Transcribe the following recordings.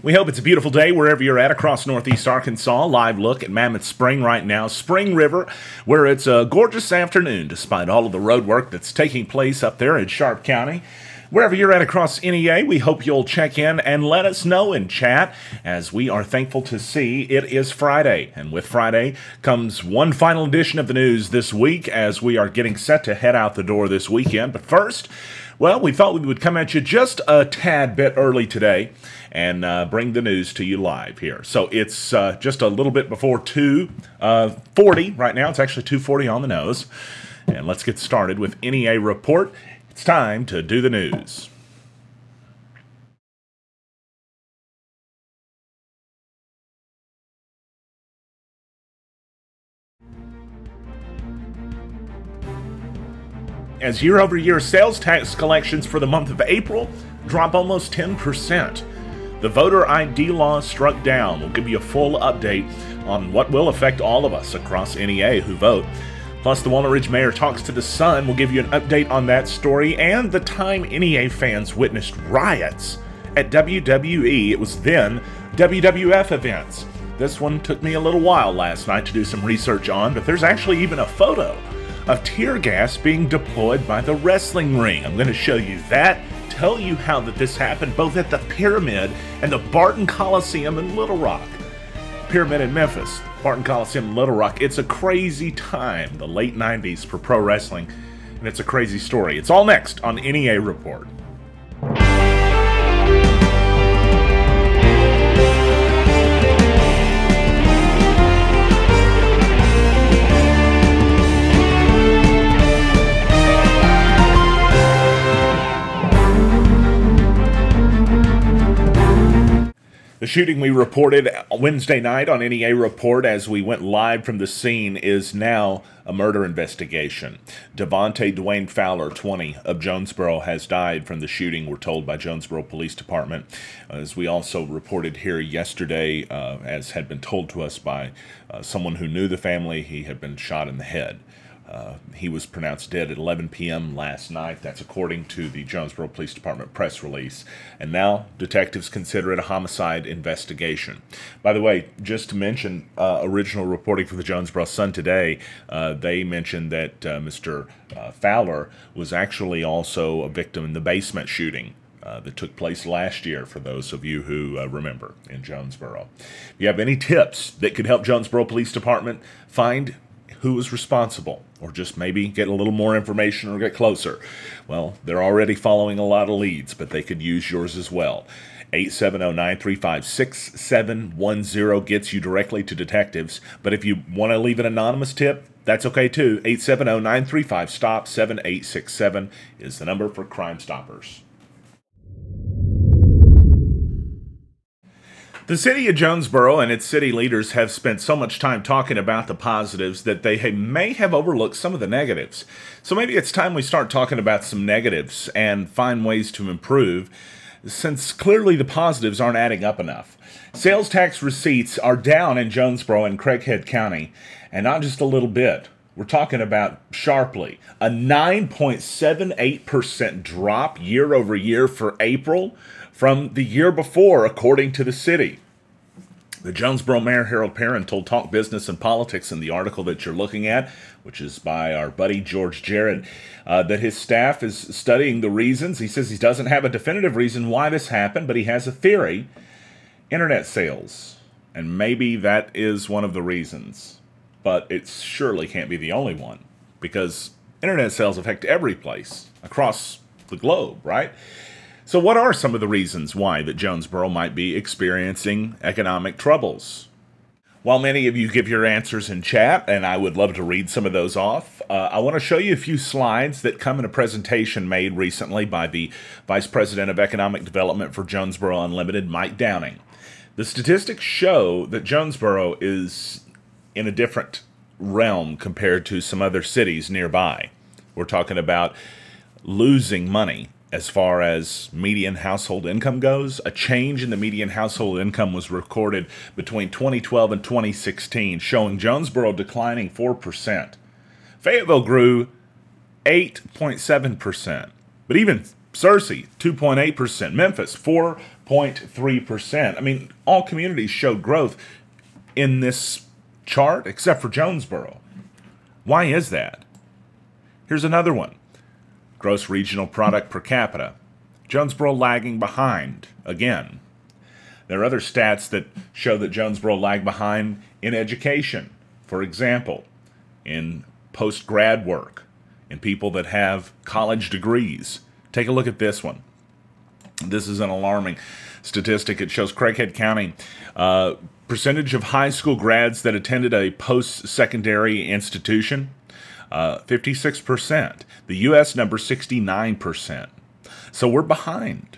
We hope it's a beautiful day wherever you're at across Northeast Arkansas. Live look at Mammoth Spring right now, Spring River, where it's a gorgeous afternoon despite all of the road work that's taking place up there in Sharp County. Wherever you're at across NEA, we hope you'll check in and let us know in chat, as we are thankful to see it is Friday. And with Friday comes one final edition of the news this week, as we are getting set to head out the door this weekend. But first, well, we thought we would come at you just a tad bit early today and bring the news to you live here. So it's just a little bit before 2:40 right now. It's actually 2:40 on the nose. And let's get started with NEA Report. It's time to do the news. As year-over-year sales tax collections for the month of April drop almost 10%. The voter ID law struck down. We'll give you a full update on what will affect all of us across NEA who vote. Plus, the Walnut Ridge mayor talks to the Sun. We'll give you an update on that story and the time NEA fans witnessed riots at WWE. It was then WWF events. This one took me a little while last night to do some research on, but there's actually even a photo of tear gas being deployed by the wrestling ring. I'm going to show you that, tell you how that this happened both at the Pyramid and the Barton Coliseum in Little Rock. Pyramid in Memphis, Barton Coliseum in Little Rock. It's a crazy time, the late 90s for pro wrestling, and it's a crazy story. It's all next on NEA Report. The shooting we reported Wednesday night on NEA Report as we went live from the scene is now a murder investigation. Devontae Dwayne Fowler, 20, of Jonesboro, has died from the shooting, we're told, by Jonesboro Police Department. As we also reported here yesterday, as had been told to us by someone who knew the family, he had been shot in the head. He was pronounced dead at 11 p.m. last night. That's according to the Jonesboro Police Department press release. And now detectives consider it a homicide investigation. By the way, just to mention, original reporting for the Jonesboro Sun today, they mentioned that Mr. Fowler was actually also a victim in the basement shooting that took place last year, for those of you who remember, in Jonesboro. If you have any tips that could help Jonesboro Police Department find who was responsible, or just maybe get a little more information or get closer, well, they're already following a lot of leads, but they could use yours as well. 870-935-6710 gets you directly to detectives, but if you want to leave an anonymous tip, that's okay too. 870-935-STOP-7867 is the number for Crime Stoppers. The city of Jonesboro and its city leaders have spent so much time talking about the positives that they may have overlooked some of the negatives. So maybe it's time we start talking about some negatives and find ways to improve, since clearly the positives aren't adding up enough. Sales tax receipts are down in Jonesboro and Craighead County, and not just a little bit. We're talking about sharply. A 9.78% drop year over year for April from the year before, according to the city. The Jonesboro Mayor Harold Perrin told Talk Business and Politics in the article that you're looking at, which is by our buddy George Jarrett, that his staff is studying the reasons. He says he doesn't have a definitive reason why this happened, but he has a theory. Internet sales. And maybe that is one of the reasons. But it surely can't be the only one, because internet sales affect every place across the globe, right? So what are some of the reasons why that Jonesboro might be experiencing economic troubles? While many of you give your answers in chat, and I would love to read some of those off, I want to show you a few slides that come in a presentation made recently by the Vice President of Economic Development for Jonesboro Unlimited, Mike Downing. The statistics show that Jonesboro is in a different realm compared to some other cities nearby. We're talking about losing money as far as median household income goes. A change in the median household income was recorded between 2012 and 2016, showing Jonesboro declining 4%. Fayetteville grew 8.7%. But even Searcy, 2.8%. Memphis, 4.3%. I mean, all communities showed growth in this chart except for Jonesboro. Why is that? Here's another one. Gross regional product per capita. Jonesboro lagging behind again. There are other stats that show that Jonesboro lagged behind in education. For example, in post-grad work, in people that have college degrees. Take a look at this one. This is an alarming statistic. It shows Craighead County percentage of high school grads that attended a post-secondary institution, 56%. The U.S. number, 69%. So we're behind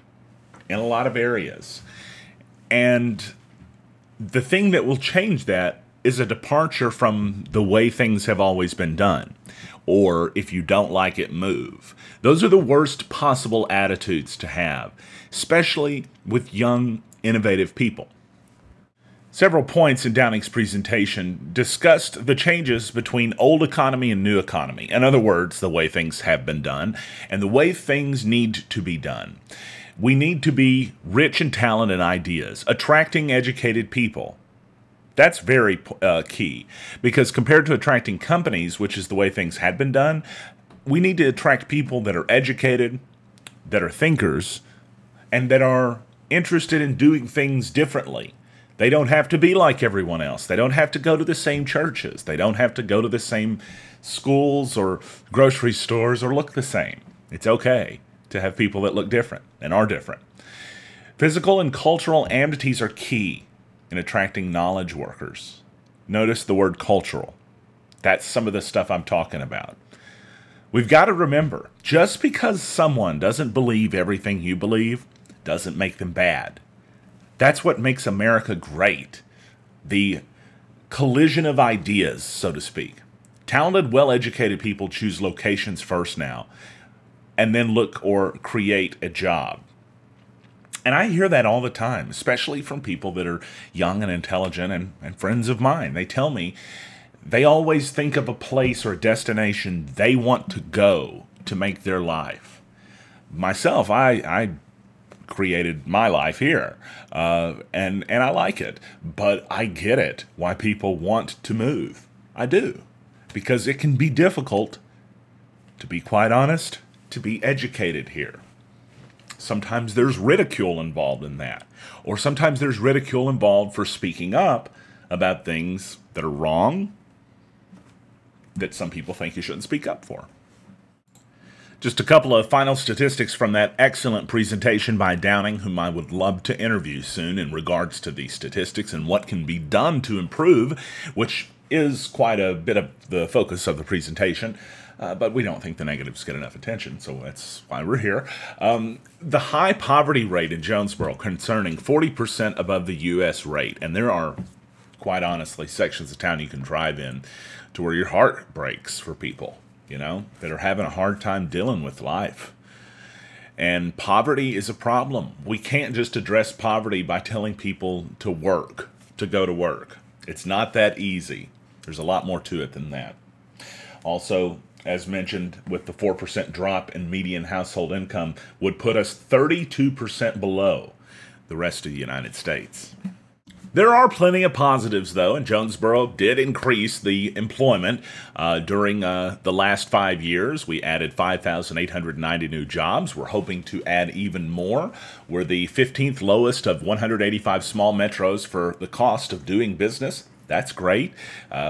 in a lot of areas. And the thing that will change that is a departure from the way things have always been done. Or if you don't like it, move. Those are the worst possible attitudes to have, especially with young, innovative people. Several points in Downing's presentation discussed the changes between old economy and new economy. In other words, the way things have been done and the way things need to be done. We need to be rich in talent and ideas, attracting educated people. That's very key, because compared to attracting companies, which is the way things had been done, we need to attract people that are educated, that are thinkers, and that are interested in doing things differently. They don't have to be like everyone else. They don't have to go to the same churches. They don't have to go to the same schools or grocery stores or look the same. It's okay to have people that look different and are different. Physical and cultural amenities are key in attracting knowledge workers. Notice the word cultural. That's some of the stuff I'm talking about. We've got to remember, just because someone doesn't believe everything you believe doesn't make them bad. That's what makes America great. The collision of ideas, so to speak. Talented, well-educated people choose locations first now, and then look or create a job. And I hear that all the time, especially from people that are young and intelligent and friends of mine. They tell me they always think of a place or a destination they want to go to make their life. Myself, I created my life here, and I like it. But I get it, why people want to move. I do. Because it can be difficult, to be quite honest, to be educated here. Sometimes there's ridicule involved in that. Or sometimes there's ridicule involved for speaking up about things that are wrong, that some people think you shouldn't speak up for. Just a couple of final statistics from that excellent presentation by Downing, whom I would love to interview soon in regards to these statistics and what can be done to improve, which is quite a bit of the focus of the presentation. But we don't think the negatives get enough attention, so that's why we're here. The high poverty rate in Jonesboro, concerning 40% above the U.S. rate, and there are, quite honestly, sections of town you can drive in to where your heart breaks for people, you know, that are having a hard time dealing with life. And poverty is a problem. We can't just address poverty by telling people to work, to go to work. It's not that easy. There's a lot more to it than that. Also, as mentioned, with the 4% drop in median household income, would put us 32% below the rest of the United States. There are plenty of positives, though, and Jonesboro did increase the employment during the last 5 years. We added 5,890 new jobs. We're hoping to add even more. We're the 15th lowest of 185 small metros for the cost of doing business. That's great.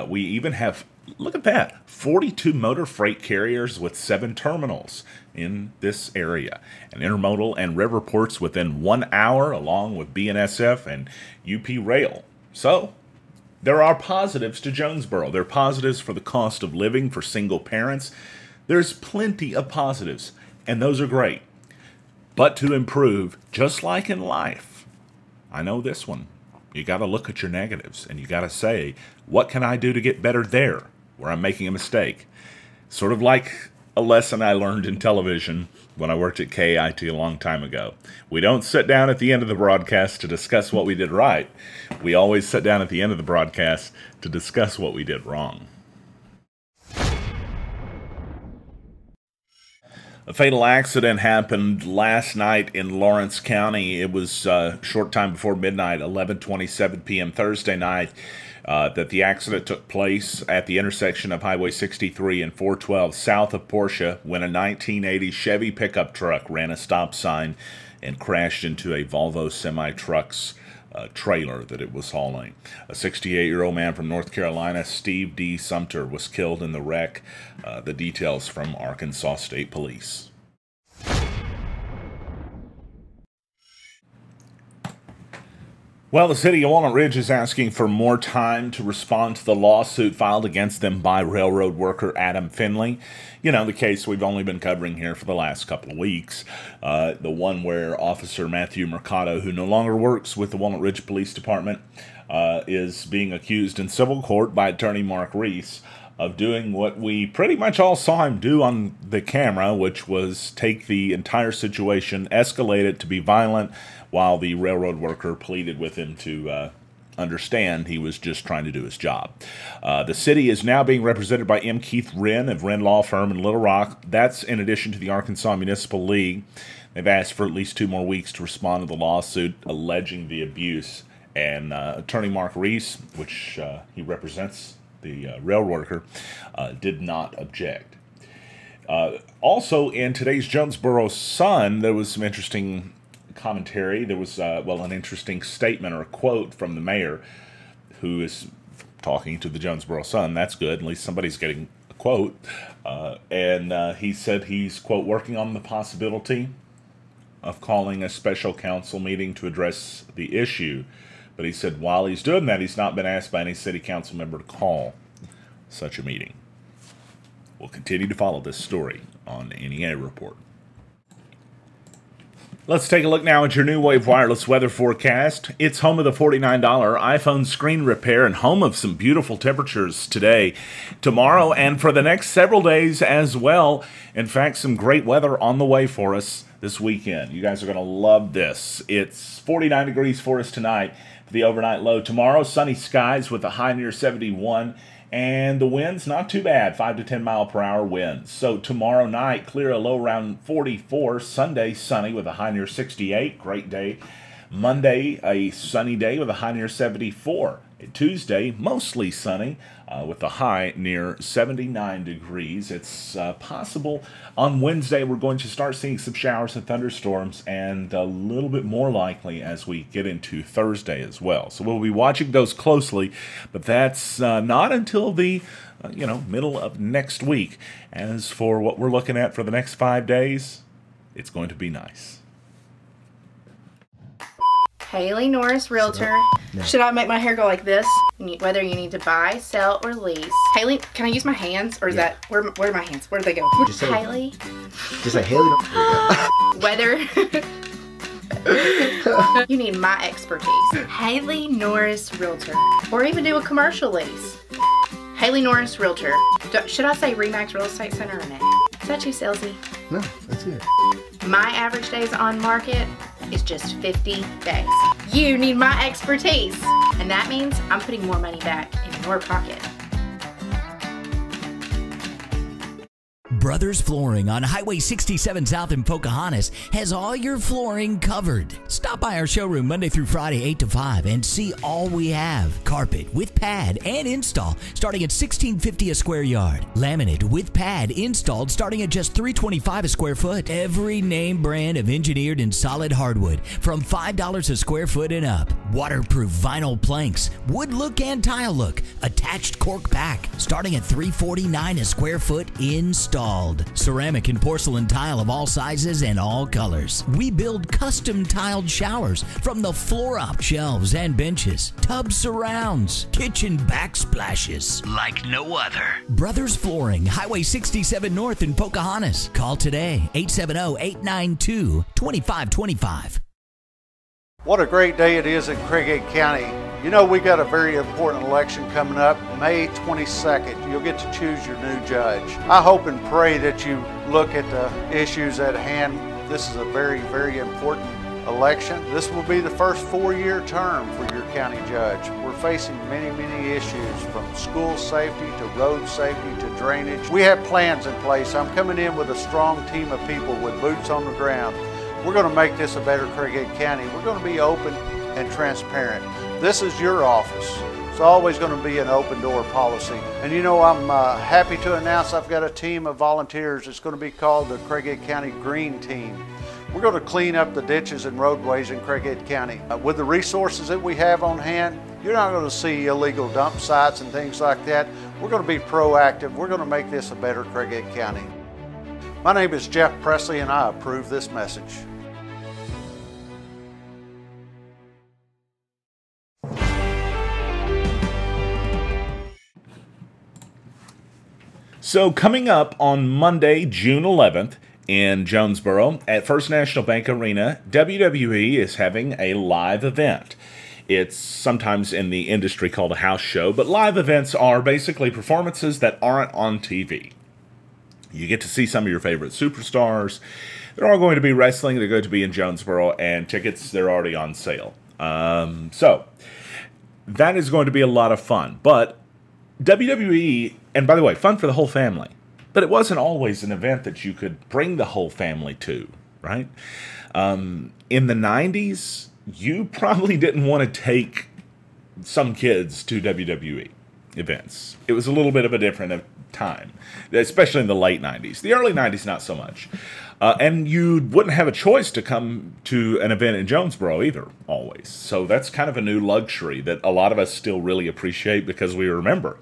We even have, look at that, 42 motor freight carriers with 7 terminals in this area, and intermodal and river ports within 1 hour, along with BNSF and UP Rail. So there are positives to Jonesboro. There are positives for the cost of living for single parents. There's plenty of positives, and those are great. But to improve, just like in life, I know this one, you got to look at your negatives, and you got to say, what can I do to get better there, where I'm making a mistake? Sort of like a lesson I learned in television when I worked at KIT a long time ago. We don't sit down at the end of the broadcast to discuss what we did right. We always sit down at the end of the broadcast to discuss what we did wrong. A fatal accident happened last night in Lawrence County. It was a short time before midnight, 11:27 p.m. Thursday night, that the accident took place at the intersection of Highway 63 and 412 south of Portia when a 1980 Chevy pickup truck ran a stop sign and crashed into a Volvo semi-truck's trailer that it was hauling. A 68-year-old man from North Carolina, Steve D. Sumter, was killed in the wreck. The details from Arkansas State Police. Well, the city of Walnut Ridge is asking for more time to respond to the lawsuit filed against them by railroad worker Adam Finley. You know, the case we've only been covering here for the last couple of weeks. The one where Officer Matthew Mercado, who no longer works with the Walnut Ridge Police Department, is being accused in civil court by attorney Mark Reese of doing what we pretty much all saw him do on the camera, which was take the entire situation, escalate it to be violent, while the railroad worker pleaded with him to understand he was just trying to do his job. The city is now being represented by M. Keith Wren of Wren Law Firm in Little Rock. That's in addition to the Arkansas Municipal League. They've asked for at least 2 more weeks to respond to the lawsuit alleging the abuse. And attorney Mark Reese, which he represents the railroad worker, did not object. Also, in today's Jonesboro Sun, there was some interesting commentary. There was, an interesting statement or a quote from the mayor, who is talking to the Jonesboro Sun. That's good. At least somebody's getting a quote. And he said he's, quote, working on the possibility of calling a special council meeting to address the issue. But he said while he's doing that, he's not been asked by any city council member to call such a meeting. We'll continue to follow this story on the NEA Report. Let's take a look now at your New Wave Wireless weather forecast. It's home of the $49 iPhone screen repair and home of some beautiful temperatures today, tomorrow, and for the next several days as well. In fact, some great weather on the way for us this weekend. You guys are going to love this. It's 49 degrees for us tonight for the overnight low. Tomorrow, sunny skies with a high near 71. And the winds, not too bad, 5 to 10 mile per hour winds. So tomorrow night, clear, a low around 44. Sunday, sunny with a high near 68. Great day. Monday, a sunny day with a high near 74. Tuesday, mostly sunny with a high near 79 degrees. It's possible on Wednesday we're going to start seeing some showers and thunderstorms, and a little bit more likely as we get into Thursday as well. So we'll be watching those closely, but that's not until the middle of next week. As for what we're looking at for the next 5 days, it's going to be nice. Haley Norris, Realtor. No. Should I make my hair go like this? Whether you need to buy, sell, or lease. Haley, can I use my hands? Or is that, where are my hands? Where do they go? Just say, Haley. Just say Haley. Whether you need my expertise. Haley Norris, Realtor. Or even do a commercial lease. Haley Norris, Realtor. Should I say Remax Real Estate Center or not? Is that too salesy? No, that's good. My average days on market is just 50 days. You need my expertise. And that means I'm putting more money back in your pocket. Brothers Flooring on Highway 67 South in Pocahontas has all your flooring covered. Stop by our showroom Monday through Friday 8 to 5 and see all we have. Carpet with pad and install starting at $16.50 a square yard. Laminate with pad installed starting at just $3.25 a square foot. Every name brand of engineered and solid hardwood from $5 a square foot and up. Waterproof vinyl planks, wood look and tile look, attached cork pack starting at $3.49 a square foot installed. Ceramic and porcelain tile of all sizes and all colors. We build custom tiled showers from the floor up shelves and benches, tub surrounds, kitchen backsplashes like no other. Brothers Flooring, Highway 67 North in Pocahontas. Call today, 870-892-2525. What a great day it is in Craighead County. You know, we got a very important election coming up, May 22nd. You'll get to choose your new judge. I hope and pray that you look at the issues at hand. This is a very, very important election. This will be the first 4-year term for your county judge. We're facing many, many issues, from school safety to road safety to drainage. We have plans in place. I'm coming in with a strong team of people with boots on the ground. We're going to make this a better Craighead County. We're going to be open and transparent. This is your office. It's always going to be an open door policy. And you know, I'm happy to announce I've got a team of volunteers. It's going to be called the Craighead County Green Team. We're going to clean up the ditches and roadways in Craighead County. With the resources that we have on hand, you're not going to see illegal dump sites and things like that. We're going to be proactive. We're going to make this a better Craighead County. My name is Jeff Presley, and I approve this message. So coming up on Monday, June 11th, in Jonesboro at First National Bank Arena, WWE is having a live event. It's sometimes in the industry called a house show, but live events are basically performances that aren't on TV. You get to see some of your favorite superstars. They're all going to be wrestling. They're going to be in Jonesboro, and tickets, they're already on sale. So that is going to be a lot of fun. But WWE, and by the way, fun for the whole family. But it wasn't always an event that you could bring the whole family to, right? In the 90s, you probably didn't want to take some kids to WWE events. It was a little bit of a different time, especially in the late 90s. The early 90s, not so much. And you wouldn't have a choice to come to an event in Jonesboro either, always. So that's kind of a new luxury that a lot of us still really appreciate, because we remember,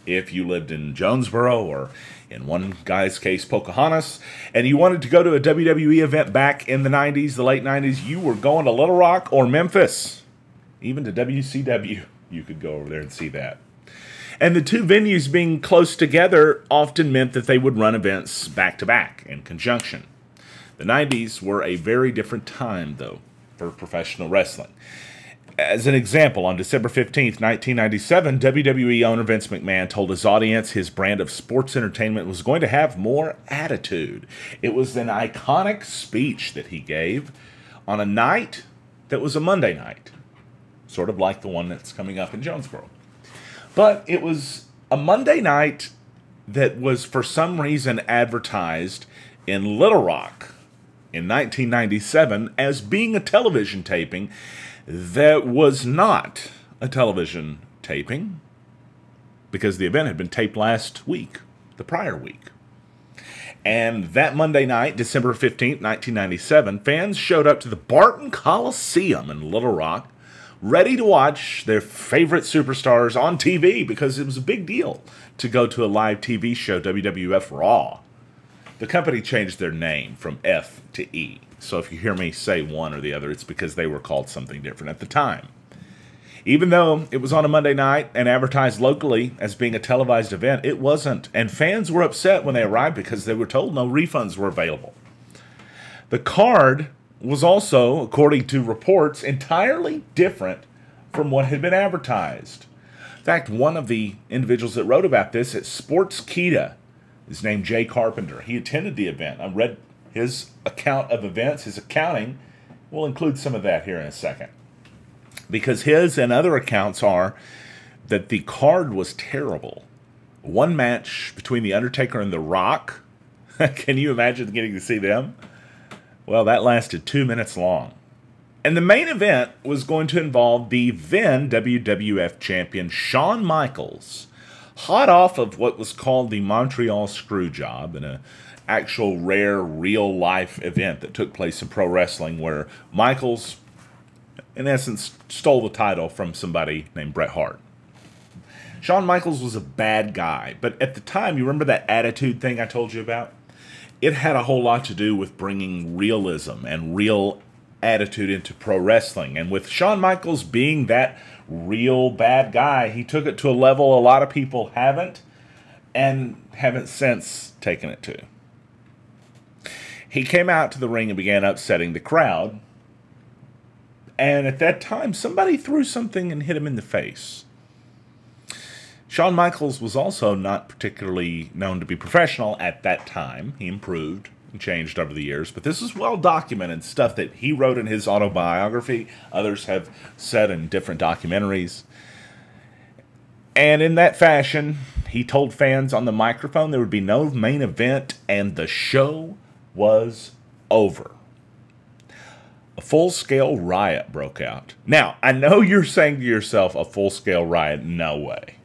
if you lived in Jonesboro, or in one guy's case, Pocahontas, and you wanted to go to a WWE event back in the 90s, the late 90s, you were going to Little Rock or Memphis. Even to WCW, you could go over there and see that. And the two venues being close together often meant that they would run events back-to-back in conjunction. The 90s were a very different time, though, for professional wrestling. As an example, on December 15th, 1997, WWE owner Vince McMahon told his audience his brand of sports entertainment was going to have more attitude. It was an iconic speech that he gave on a night that was a Monday night, sort of like the one that's coming up in Jonesboro. But it was a Monday night that was for some reason advertised in Little Rock in 1997 as being a television taping that was not a television taping, because the event had been taped last week, the prior week. And that Monday night, December 15th, 1997, fans showed up to the Barton Coliseum in Little Rock, ready to watch their favorite superstars on TV, because it was a big deal to go to a live TV show, WWF Raw. The company changed their name from F to E. So if you hear me say one or the other, it's because they were called something different at the time. Even though it was on a Monday night and advertised locally as being a televised event, it wasn't. And fans were upset when they arrived because they were told no refunds were available. The card was also, according to reports, entirely different from what had been advertised. In fact, one of the individuals that wrote about this at Sportskeeda is named Jay Carpenter. He attended the event. I read his account of events, his accounting. We'll include some of that here in a second. Because his and other accounts are that the card was terrible. One match between The Undertaker and The Rock. Can you imagine getting to see them? Well, that lasted 2 minutes long. And the main event was going to involve the then WWF champion Shawn Michaels, hot off of what was called the Montreal Screwjob, an actual rare real-life event that took place in pro wrestling, where Michaels, in essence, stole the title from somebody named Bret Hart. Shawn Michaels was a bad guy, but at the time, you remember that attitude thing I told you about? It had a whole lot to do with bringing realism and real attitude into pro wrestling. And with Shawn Michaels being that real bad guy, he took it to a level a lot of people haven't, and haven't since taken it to. He came out to the ring and began upsetting the crowd. And at that time, somebody threw something and hit him in the face. Shawn Michaels was also not particularly known to be professional at that time. He improved changed over the years, but this is well documented stuff that he wrote in his autobiography. Others have said in different documentaries. And in that fashion, he told fans on the microphone there would be no main event, and the show was over. A full-scale riot broke out. Now, I know you're saying to yourself, a full-scale riot? No way.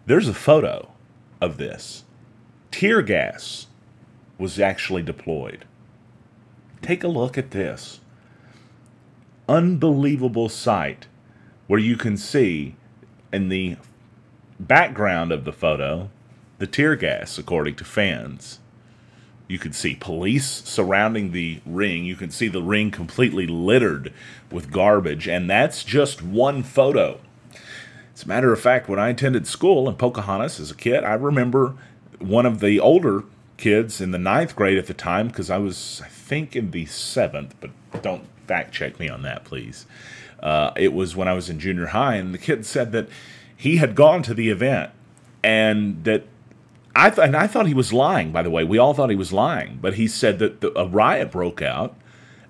There's a photo of this. Tear gas was actually deployed. Take a look at this. Unbelievable sight where you can see in the background of the photo the tear gas, according to fans. You could see police surrounding the ring. You can see the ring completely littered with garbage, and that's just one photo. As a matter of fact, when I attended school in Pocahontas as a kid, I remember one of the older kids in the 9th grade at the time, because I was, I think, in the 7th, but don't fact check me on that, please. It was when I was in junior high, and the kid said that he had gone to the event, and that I thought he was lying, by the way. We all thought he was lying, but he said that a riot broke out,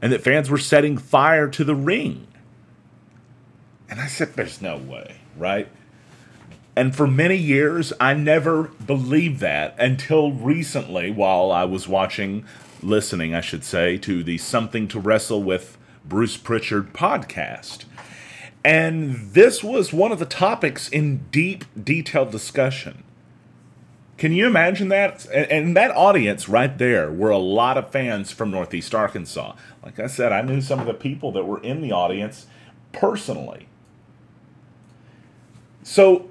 and that fans were setting fire to the ring. And I said, there's no way, right? And for many years, I never believed that until recently, while I was listening, I should say, to the Something to Wrestle with Bruce Pritchard podcast. And this was one of the topics in deep, detailed discussion. Can you imagine that? And that audience right there were a lot of fans from Northeast Arkansas. Like I said, I knew some of the people that were in the audience personally. So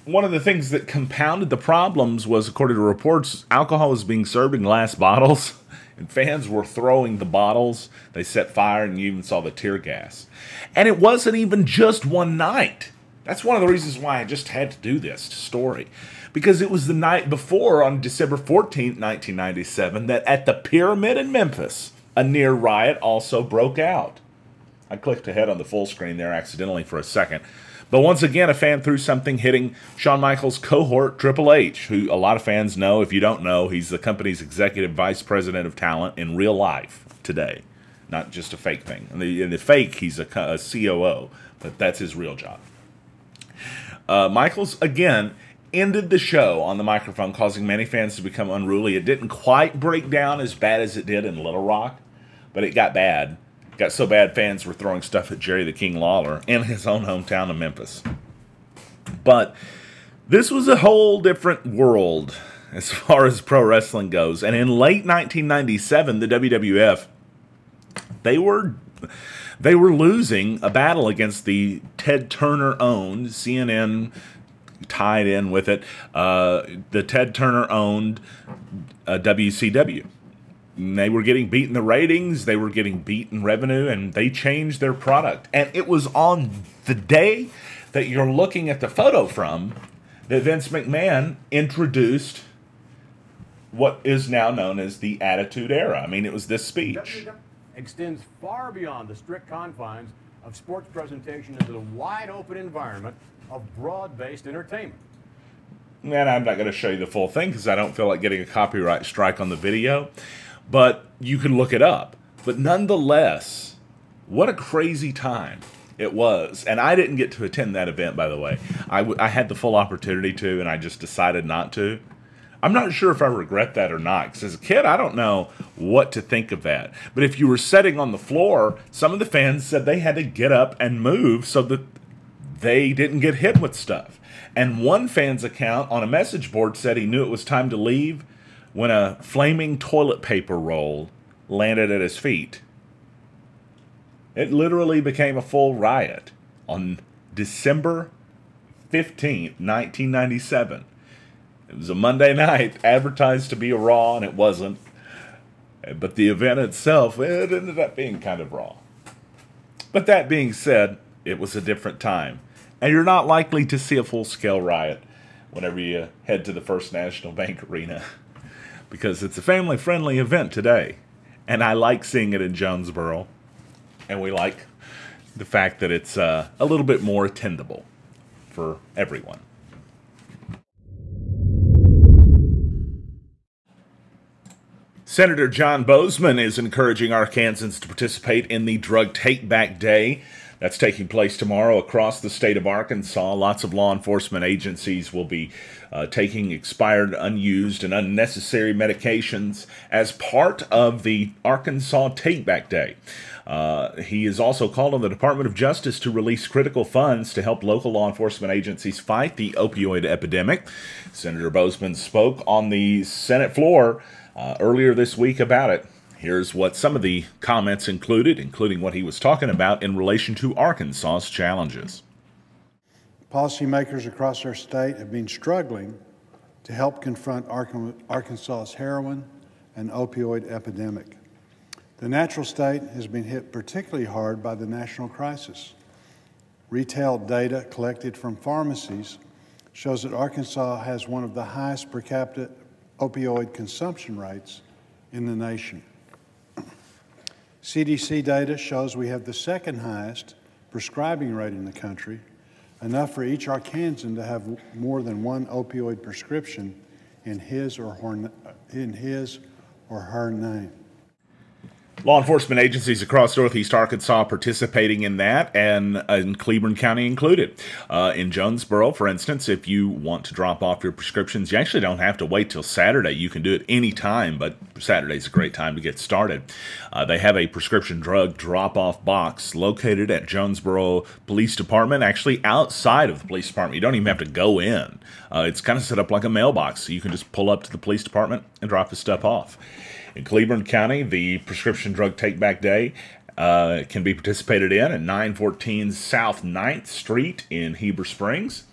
one of the things that compounded the problems was, according to reports, alcohol was being served in glass bottles, and fans were throwing the bottles. They set fire, and you even saw the tear gas. And it wasn't even just one night. That's one of the reasons why I just had to do this story. Because it was the night before, on December 14th, 1997, that at the Pyramid in Memphis, a near riot also broke out. I clicked ahead on the full screen there accidentally for a second. But once again, a fan threw something, hitting Shawn Michaels' cohort, Triple H, who a lot of fans know. If you don't know, he's the company's executive vice president of talent in real life today. Not just a fake thing. In the fake, he's a COO, but that's his real job. Michaels, again, ended the show on the microphone, causing many fans to become unruly. It didn't quite break down as bad as it did in Little Rock, but it got bad. It got so bad fans were throwing stuff at Jerry the King Lawler in his own hometown of Memphis. But this was a whole different world as far as pro wrestling goes. And in late 1997, the WWF, they were losing a battle against the Ted Turner-owned, CNN tied in with it, the Ted Turner-owned WCW. And they were getting beat in the ratings, they were getting beat in revenue, and they changed their product. And it was on the day that you're looking at the photo from that Vince McMahon introduced what is now known as the Attitude Era. I mean, it was this speech. Extends far beyond the strict confines of sports presentation into the wide open environment of broad-based entertainment. And I'm not going to show you the full thing because I don't feel like getting a copyright strike on the video, but you can look it up. But nonetheless, what a crazy time it was. And I didn't get to attend that event, by the way. I had the full opportunity to, and I just decided not to. I'm not sure if I regret that or not, because as a kid, I don't know what to think of that. But if you were sitting on the floor, some of the fans said they had to get up and move so that they didn't get hit with stuff. And one fan's account on a message board said he knew it was time to leave when a flaming toilet paper roll landed at his feet. It literally became a full riot on December 15th, 1997. It was a Monday night, advertised to be a Raw, and it wasn't. But the event itself, it ended up being kind of Raw. But that being said, it was a different time. And you're not likely to see a full-scale riot whenever you head to the First National Bank Arena, because it's a family-friendly event today. And I like seeing it in Jonesboro. And we like the fact that it's a little bit more attendable for everyone. Senator John Boozman is encouraging Arkansans to participate in the Drug Take Back Day. That's taking place tomorrow across the state of Arkansas. Lots of law enforcement agencies will be taking expired, unused, and unnecessary medications as part of the Arkansas Take Back Day. He has also called on the Department of Justice to release critical funds to help local law enforcement agencies fight the opioid epidemic. Senator Boozman spoke on the Senate floor earlier this week about it. Here's what some of the comments included, including what he was talking about in relation to Arkansas's challenges. Policymakers across our state have been struggling to help confront Arkansas's heroin and opioid epidemic. The natural state has been hit particularly hard by the national crisis. Retail data collected from pharmacies shows that Arkansas has one of the highest per capita opioid consumption rates in the nation. CDC data shows we have the second highest prescribing rate in the country, enough for each Arkansan to have more than one opioid prescription in his or her name. Law enforcement agencies across northeast Arkansas participating in that, and in Cleburne County included. In Jonesboro, for instance, if you want to drop off your prescriptions, you actually don't have to wait till Saturday. You can do it any time, but Saturday's a great time to get started. They have a prescription drug drop-off box located at Jonesboro Police Department, actually outside of the police department. You don't even have to go in. It's kind of set up like a mailbox, so you can just pull up to the police department and drop the stuff off. In Cleburne County, the Prescription Drug Take Back Day can be participated in at 914 South 9th Street in Heber Springs.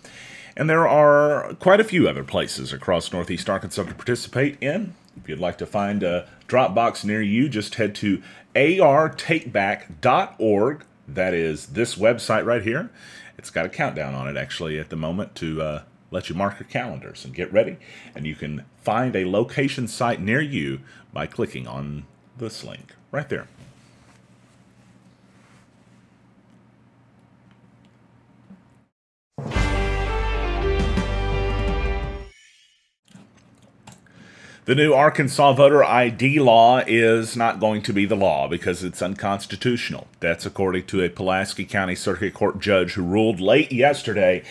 And there are quite a few other places across northeast Arkansas to participate in. If you'd like to find a drop box near you, just head to artakeback.org. That is this website right here. It's got a countdown on it, actually, at the moment to let you mark your calendars and get ready. And you can find a location site near you by clicking on this link right there. The new Arkansas voter ID law is not going to be the law because it's unconstitutional. That's according to a Pulaski County Circuit Court judge who ruled late yesterday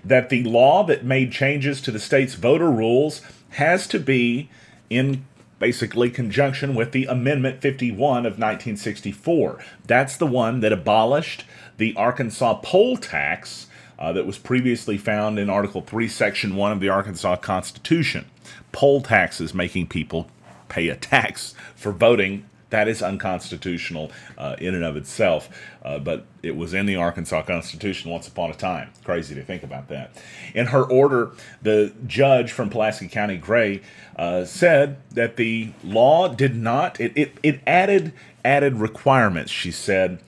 that the law that made changes to the state's voter rules has to be in basically conjunction with the Amendment 51 of 1964. That's the one that abolished the Arkansas poll tax that was previously found in Article 3, Section 1 of the Arkansas Constitution. Poll taxes, making people pay a tax for voting, that is unconstitutional in and of itself, but it was in the Arkansas Constitution once upon a time. Crazy to think about that. In her order, the judge from Pulaski County, Gray, said that the law did not, it added requirements, she said,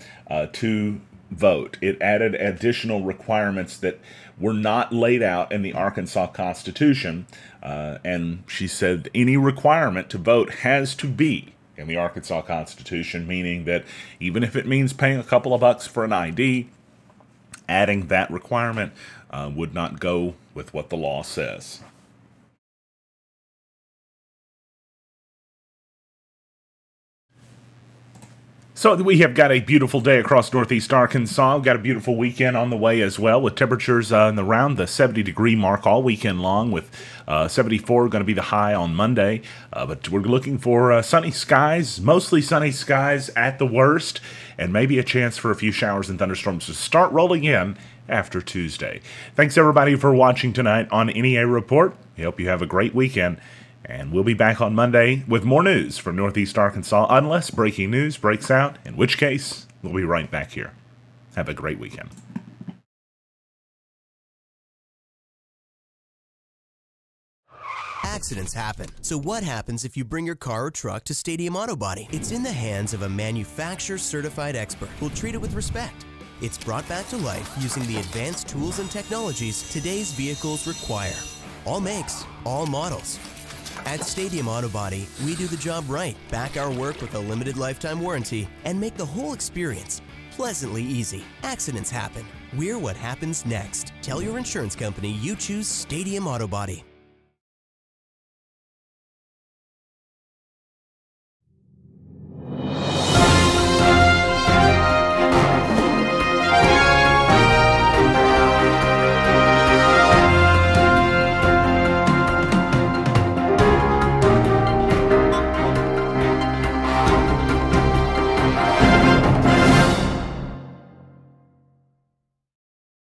to vote. It added additional requirements that were not laid out in the Arkansas Constitution, and she said any requirement to vote has to be in the Arkansas Constitution, meaning that even if it means paying a couple of bucks for an ID, adding that requirement would not go with what the law says. So we have got a beautiful day across northeast Arkansas. We've got a beautiful weekend on the way as well, with temperatures in around the 70-degree mark all weekend long, with 74 going to be the high on Monday. But we're looking for sunny skies, mostly sunny skies at the worst, and maybe a chance for a few showers and thunderstorms to start rolling in after Tuesday. Thanks, everybody, for watching tonight on NEA Report. I hope you have a great weekend. And we'll be back on Monday with more news from Northeast Arkansas, unless breaking news breaks out, in which case, we'll be right back here. Have a great weekend. Accidents happen. So what happens if you bring your car or truck to Stadium Auto Body? It's in the hands of a manufacturer-certified expert who'll treat it with respect. It's brought back to life using the advanced tools and technologies today's vehicles require. All makes, all models. At Stadium Auto Body, we do the job right, back our work with a limited lifetime warranty, and make the whole experience pleasantly easy. Accidents happen. We're what happens next. Tell your insurance company you choose Stadium Auto Body.